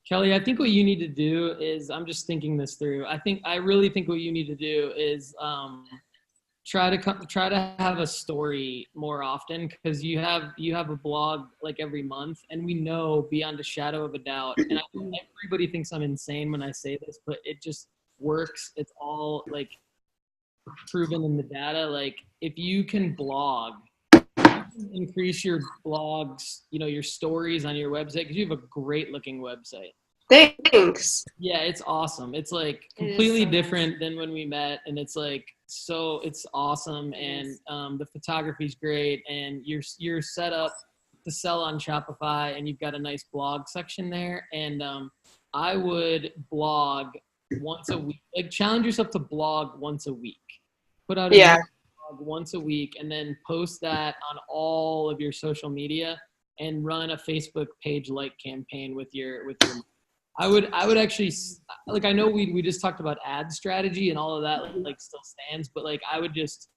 Kelly, I think what you need to do is, I'm just thinking this through. I really think what you need to do is try to have a story more often, because you have a blog like every month, and we know beyond a shadow of a doubt, and everybody thinks I'm insane when I say this, but it just works. It's all like proven in the data. Like, if you can blog, increase your blogs, your stories on your website, because you have a great looking website. Thanks. Yeah, it's awesome. It's like It is completely so different nice. than when we met, and it's like it's awesome, and the photography's great, and you're set up to sell on Shopify, and you've got a nice blog section there, and I would blog once a week. Like, challenge yourself to blog once a week. Put out a Yeah. new blog once a week, and then post that on all of your social media, and run a Facebook page like campaign with your. I would actually, like, I know we just talked about ad strategy and all of that, like still stands, but like I would just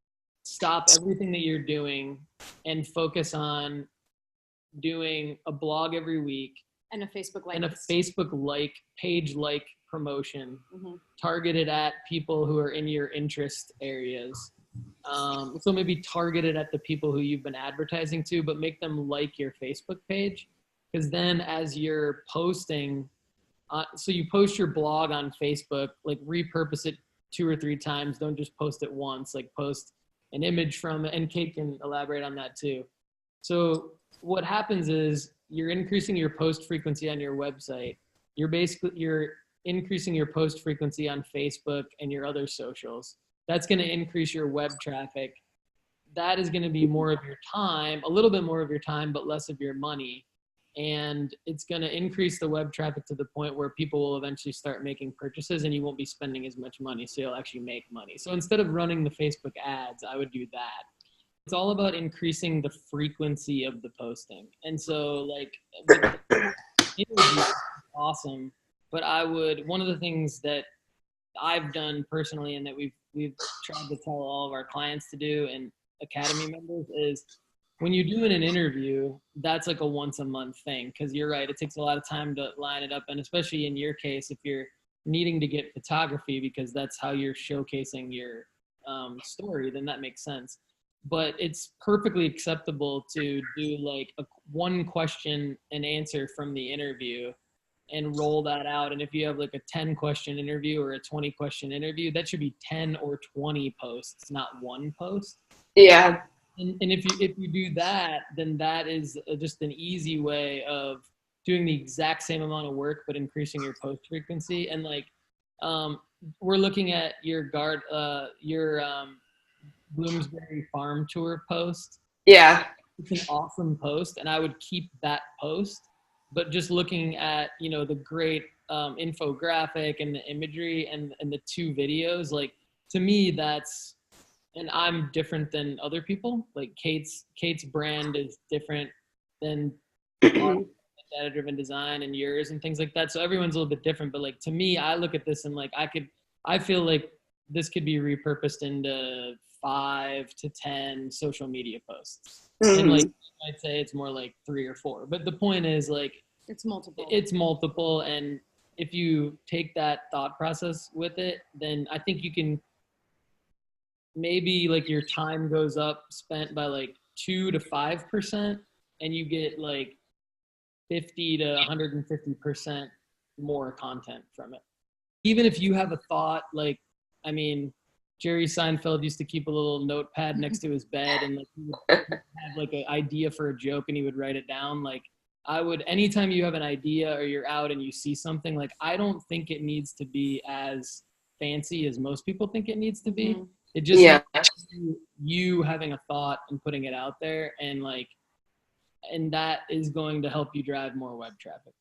stop everything that you're doing and focus on doing a blog every week And a Facebook like. and a Facebook page promotion Mm-hmm. targeted at people who are in your interest areas. So maybe target it at the people who you've been advertising to, but make them like your Facebook page, because then as you're posting, so you post your blog on Facebook, like repurpose it 2 or 3 times. Don't just post it once. Like, post an image from it, and Kate can elaborate on that too. So what happens is you're increasing your post frequency on your website. You're increasing your post frequency on Facebook and your other socials. That's going to increase your web traffic. That is going to be more of your time, a little bit more of your time, but less of your money. And it's going to increase the web traffic to the point where people will eventually start making purchases, and you won't be spending as much money. So you'll actually make money. So instead of running the Facebook ads, I would do that. It's all about increasing the frequency of the posting. And so, like, it would be awesome. But one of the things that I've done personally, and that we've tried to tell all of our clients to do, and academy members, is when you're doing an interview, that's like a once a month thing, because you're right, it takes a lot of time to line it up, and especially in your case, if you're needing to get photography because that's how you're showcasing your story, then that makes sense. But it's perfectly acceptable to do like a one question and answer from the interview and roll that out. And if you have like a 10 question interview or a 20 question interview, that should be 10 or 20 posts, not one post. Yeah. And if you do that, then that is just an easy way of doing the exact same amount of work, but increasing your post frequency. And like, we're looking at your Bloomsbury Farm Tour post. Yeah. It's an awesome post, and I would keep that post. But just looking at, the great infographic and the imagery and the 2 videos, like, to me, that's, and I'm different than other people. Like, Kate's brand is different than our data-driven design and yours and things like that. So everyone's a little bit different. But like, to me, I look at this and like, I feel like this could be repurposed into 5 to 10 social media posts. Mm-hmm. And like, I'd say it's more like 3 or 4. But the point is, like, It's multiple. It's multiple, and if you take that thought process with it, then I think you can, maybe like your time goes up spent by like 2 to 5%, and you get like 50 to 150% more content from it. Even if you have a thought, like, I mean, Jerry Seinfeld used to keep a little notepad next to his bed, and like, he would have like an idea for a joke, and he would write it down. Like, anytime you have an idea or you're out and you see something, like, I don't think it needs to be as fancy as most people think it needs to be. Mm-hmm. It just Yeah. you having a thought and putting it out there, and like, and that is going to help you drive more web traffic.